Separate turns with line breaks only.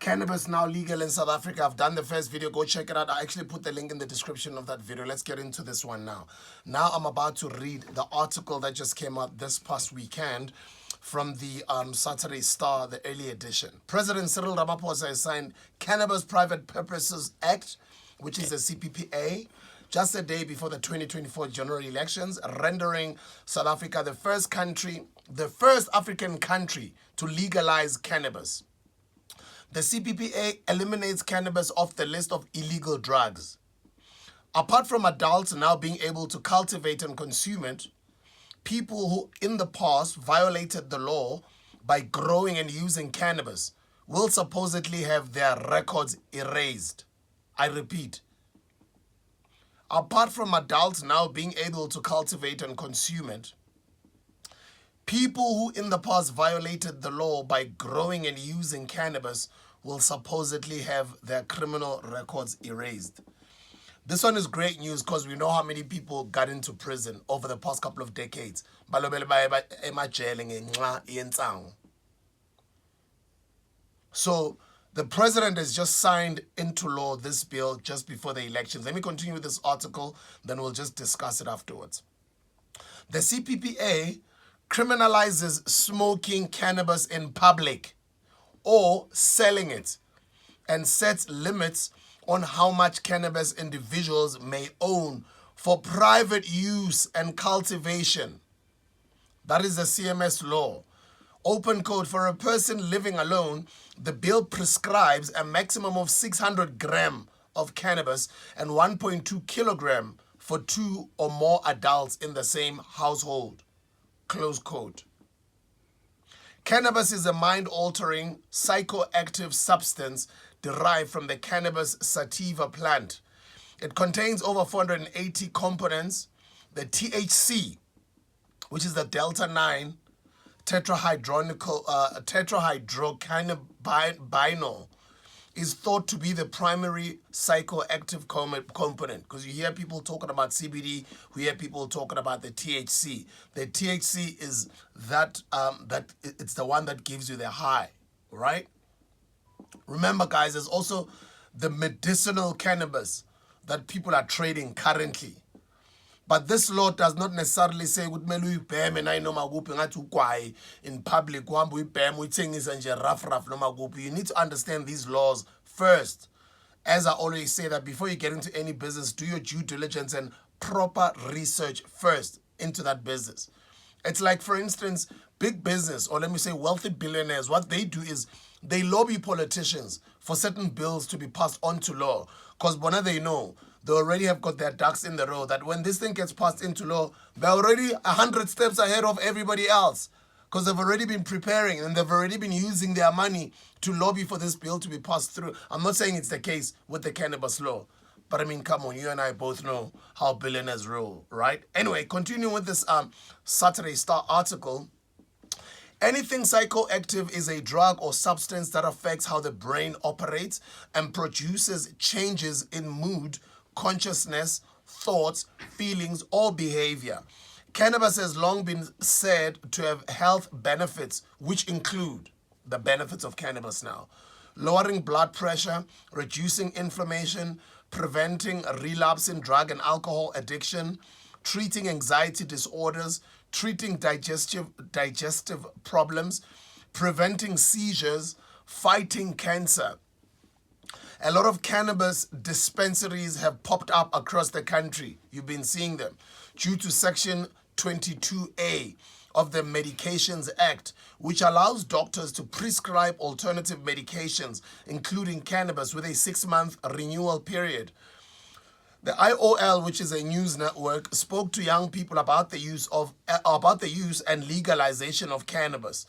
Cannabis now legal in South Africa. I've done the first video. Go check it out. I actually put the link in the description of that video. Let's get into this one now. Now I'm about to read the article that just came out this past weekend from the Saturday Star, the early edition. President Cyril Ramaphosa has signed Cannabis Private Purposes Act, which is the CPPA, just a day before the 2024 general elections, rendering South Africa the first African country to legalize cannabis. The CPPA eliminates cannabis off the list of illegal drugs. Apart from adults now being able to cultivate and consume it, people who in the past violated the law by growing and using cannabis will supposedly have their records erased. I repeat, apart from adults now being able to cultivate and consume it, people who in the past violated the law by growing and using cannabis will supposedly have their criminal records erased. This one is great news because we know how many people got into prison over the past couple of decades. So the president has just signed into law this bill just before the elections. Let me continue with this article, then we'll just discuss it afterwards. The CPPA criminalizes smoking cannabis in public or selling it and sets limits on how much cannabis individuals may own for private use and cultivation. That is the CMS law. Open code: for a person living alone, the bill prescribes a maximum of 600 grams of cannabis and 1.2 kilograms for 2 or more adults in the same household. Close quote. Cannabis is a mind-altering psychoactive substance derived from the cannabis sativa plant. It contains over 480 components. The THC, which is the delta-9 tetrahydrocannabinol, is thought to be the primary psychoactive component, because you hear people talking about CBD, we hear people talking about the THC. The THC is that it's the one that gives you the high, right? Remember, guys, there's also the medicinal cannabis that people are trading currently. But this law does not necessarily say in public, you need to understand these laws first. As I always say, that before you get into any business, do your due diligence and proper research first into that business. It's like, for instance, big business, or let me say wealthy billionaires, what they do is they lobby politicians for certain bills to be passed on to law. Because they know, they already have got their ducks in the row, that when this thing gets passed into law, they're already 100 steps ahead of everybody else. Because they've already been preparing and they've already been using their money to lobby for this bill to be passed through. I'm not saying it's the case with the cannabis law, but I mean, come on, you and I both know how billionaires roll, right? Anyway, continuing with this Saturday Star article. Anything psychoactive is a drug or substance that affects how the brain operates and produces changes in mood, consciousness, thoughts, feelings, or behavior. Cannabis has long been said to have health benefits, which include the benefits of cannabis now: lowering blood pressure, reducing inflammation, preventing relapse in drug and alcohol addiction, treating anxiety disorders, treating digestive problems, preventing seizures, fighting cancer. A lot of cannabis dispensaries have popped up across the country. You've been seeing them due to Section 22A of the Medications Act, which allows doctors to prescribe alternative medications, including cannabis, with a 6-month renewal period. The IOL, which is a news network, spoke to young people about the use and legalization of cannabis.